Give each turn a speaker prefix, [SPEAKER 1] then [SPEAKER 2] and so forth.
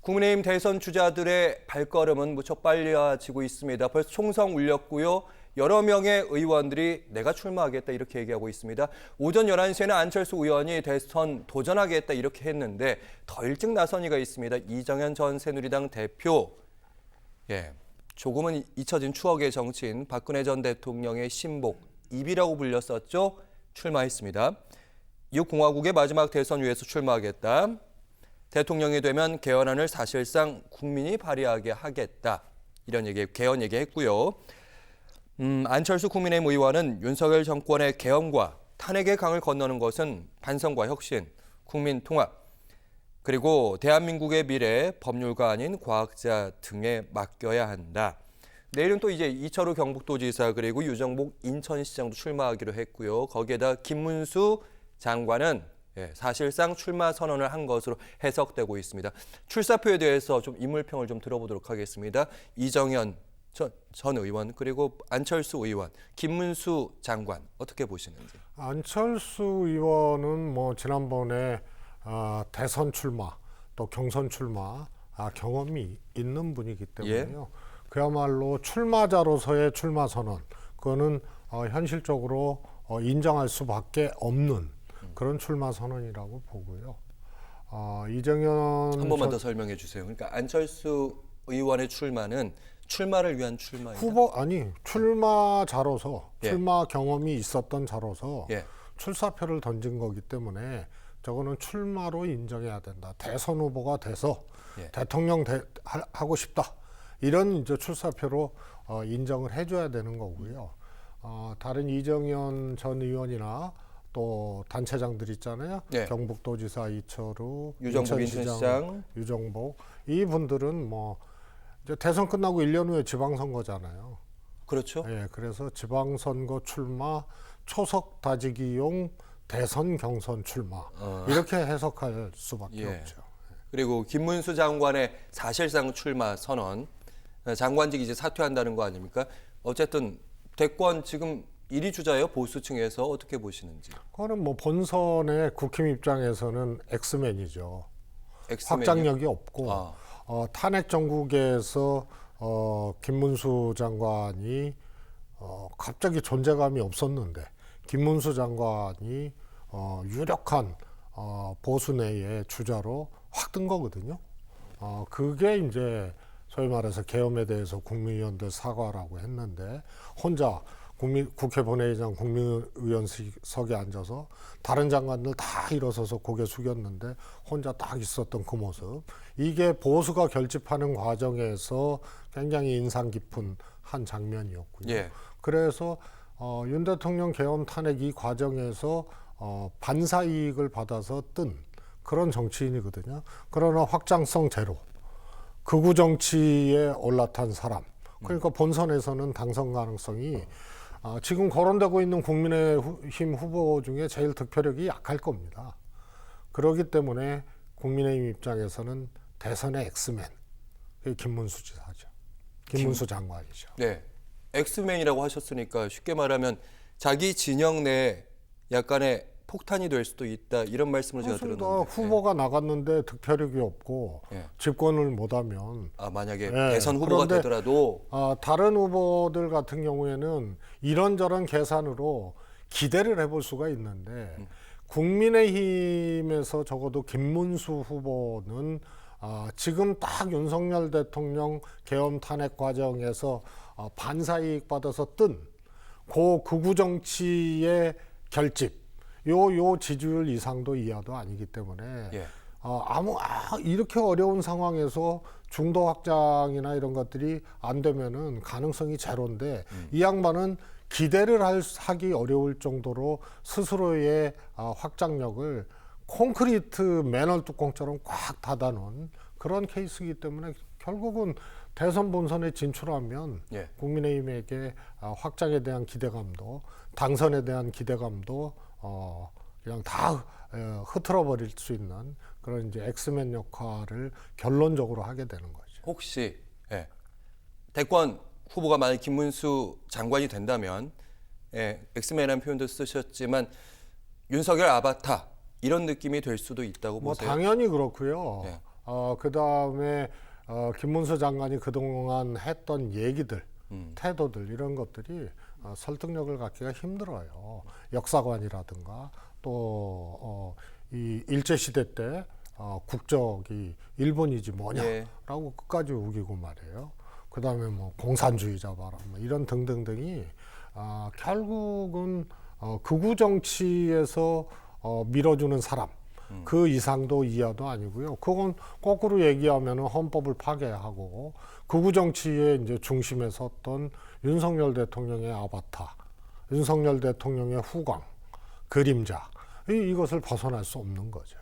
[SPEAKER 1] 국민의힘 대선 주자들의 발걸음은 무척 빨라지고 있습니다. 벌써 총성 울렸고요. 여러 명의 의원들이 내가 출마하겠다 이렇게 얘기하고 있습니다. 오전 11시에는 안철수 의원이 대선 도전하겠다 이렇게 했는데 더 일찍 나선 이가 있습니다. 이정현 전 새누리당 대표. 조금은 잊혀진 추억의 정치인 박근혜 전 대통령의 신복, 입이라고 불렸었죠. 출마했습니다. 이후 공화국의 마지막 대선 위에서 출마하겠다. 대통령이 되면 개헌안을 사실상 국민이 발의하게 하겠다. 이런 얘기, 개헌 얘기했고요. 안철수 국민의힘 의원은 윤석열 정권의 개헌과 탄핵의 강을 건너는 것은 반성과 혁신, 국민 통합, 그리고 대한민국의 미래 법률가 아닌 과학자 등에 맡겨야 한다. 내일은 또 이제 이철우 경북도지사 그리고 유정복 인천시장도 출마하기로 했고요. 거기에다 김문수 장관은 사실상 출마 선언을 한 것으로 해석되고 있습니다. 출사표에 대해서 좀 인물평을 좀 들어보도록 하겠습니다. 이정현 전 의원 그리고 안철수 의원, 김문수 장관 어떻게 보시는지?
[SPEAKER 2] 안철수 의원은 지난번에 대선 출마 또 경선 출마 경험이 있는 분이기 때문에요. 그야말로 출마자로서의 출마 선언 그거는 현실적으로 인정할 수밖에 없는 그런 출마 선언이라고 보고요. 이정현
[SPEAKER 1] 한 번만 더 설명해 주세요. 그러니까 안철수 의원의 출마는 출마를 위한 출마입니다.
[SPEAKER 2] 출마자로서 출마 경험이 있었던 자로서 출사표를 던진 거기 때문에 저거는 출마로 인정해야 된다. 대선 후보가 돼서 대통령 하고 싶다. 이런 이제 출사표로 인정을 해줘야 되는 거고요. 다른 이정현 전 의원이나 또 단체장들 있잖아요. 경북도지사 이철우,
[SPEAKER 1] 유정복 인천시장,
[SPEAKER 2] 유정복 이분들은 이제 대선 끝나고 1년 후에 지방선거잖아요.
[SPEAKER 1] 그렇죠.
[SPEAKER 2] 그래서 지방선거 출마, 초석 다지기용 대선 경선 출마 이렇게 해석할 수밖에 없죠.
[SPEAKER 1] 그리고 김문수 장관의 사실상 출마 선언, 장관직 이제 사퇴한다는 거 아닙니까? 어쨌든 대권 지금 1위 주자예요. 보수층에서 어떻게 보시는지?
[SPEAKER 2] 그거는 본선의 국힘 입장에서는 엑스맨이죠.
[SPEAKER 1] 엑스맨이요?
[SPEAKER 2] 확장력이 없고 탄핵 정국에서 김문수 장관이 갑자기 존재감이 없었는데 김문수 장관이 유력한 보수 내의 주자로 확 뜬 거거든요. 그게 이제 소위 말해서 계엄에 대해서 국민의원들 사과라고 했는데 혼자 국회 본회의장 국민의원석에 앉아서 다른 장관들 다 일어서서 고개 숙였는데 혼자 딱 있었던 그 모습. 이게 보수가 결집하는 과정에서 굉장히 인상 깊은 한 장면이었고요. 그래서 윤 대통령 계엄 탄핵 이 과정에서 반사 이익을 받아서 뜬 그런 정치인이거든요. 그러나 확장성 제로. 극우 정치에 올라탄 사람. 그러니까 본선에서는 당선 가능성이 지금 거론되고 있는 국민의힘 후보 중에 제일 득표력이 약할 겁니다. 그렇기 때문에 국민의힘 입장에서는 대선의 엑스맨, 김문수 지사죠. 김문수 장관이죠.
[SPEAKER 1] 엑스맨이라고 하셨으니까 쉽게 말하면 자기 진영 내에 약간의 폭탄이 될 수도 있다 이런 말씀을 제가 들었는데
[SPEAKER 2] 후보가 나갔는데 득표력이 없고 집권을 못하면
[SPEAKER 1] 만약에 대선 후보가 되더라도
[SPEAKER 2] 다른 후보들 같은 경우에는 이런저런 계산으로 기대를 해볼 수가 있는데 국민의힘에서 적어도 김문수 후보는 지금 딱 윤석열 대통령 계엄 탄핵 과정에서 반사이익 받아서 뜬 그 극우 정치의 결집 요 지지율 이상도 이하도 아니기 때문에 이렇게 어려운 상황에서 중도 확장이나 이런 것들이 안 되면은 가능성이 제로인데 이 양반은 기대를 하기 어려울 정도로 스스로의 확장력을 콘크리트 맨홀 뚜껑처럼 꽉 닫아놓은 그런 케이스이기 때문에 결국은 대선 본선에 진출하면 국민의힘에게 확장에 대한 기대감도 당선에 대한 기대감도 그냥 다 흐트러버릴 수 있는 그런 이제 엑스맨 역할을 결론적으로 하게 되는 거죠.
[SPEAKER 1] 혹시 대권 후보가 만약 김문수 장관이 된다면 엑스맨이라는 표현도 쓰셨지만 윤석열 아바타 이런 느낌이 될 수도 있다고 보세요?
[SPEAKER 2] 당연히 그렇고요. 그 다음에 김문수 장관이 그동안 했던 얘기들, 태도들 이런 것들이 설득력을 갖기가 힘들어요. 역사관이라든가 또 이 일제시대 때 국적이 일본이지 뭐냐라고 끝까지 우기고 말이에요. 그 다음에 뭐 공산주의자 봐라 뭐 이런 등등등이 결국은 극우 정치에서 밀어주는 사람 그 이상도 이하도 아니고요. 그건 거꾸로 얘기하면 헌법을 파괴하고 극우 정치의 이제 중심에 섰던 윤석열 대통령의 아바타, 윤석열 대통령의 후광, 그림자 이것을 벗어날 수 없는 거죠.